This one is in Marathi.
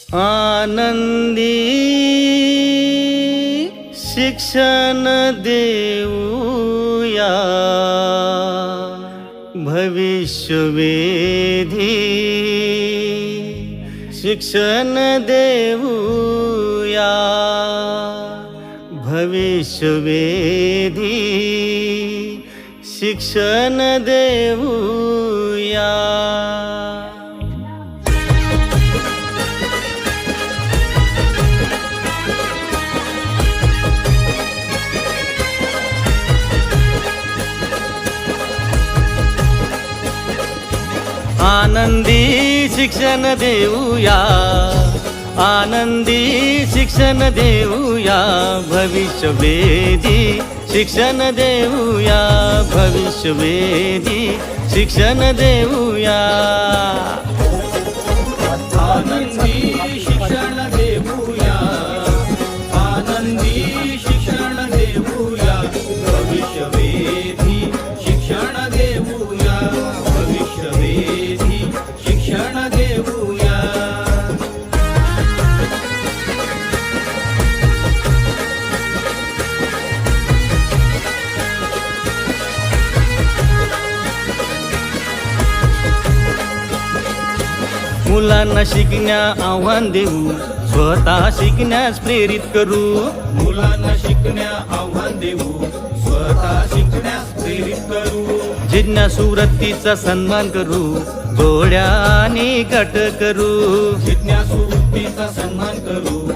आनंदी शिक्षण देऊया, भविष्यवेधी शिक्षण देऊया, भविष्यवेधी शिक्षण देऊया. आनंदी शिक्षण देऊया, आनंदी शिक्षण देऊया, भविष्यवेधी शिक्षण देऊया, भविष्यवेधी शिक्षण देऊया. आनंदी शिक्षण देऊया, आनंदी शिक्षण देऊया, भविष्यवेधी शिक्षण देऊया, भविष्यवेधी शिक्षण देऊया. मुलांना शिकण्या आव्हान देऊ, स्वतः शिकण्यास प्रेरित करू. मुलांना शिकण्या आव्हान देऊ, स्वतः शिकण्यास प्रेरित करू. जिज्ञासू वृत्तीचा सन्मान करू, जोड्या आणि गट करू. जिज्ञासू वृत्तीचा सन्मान करू,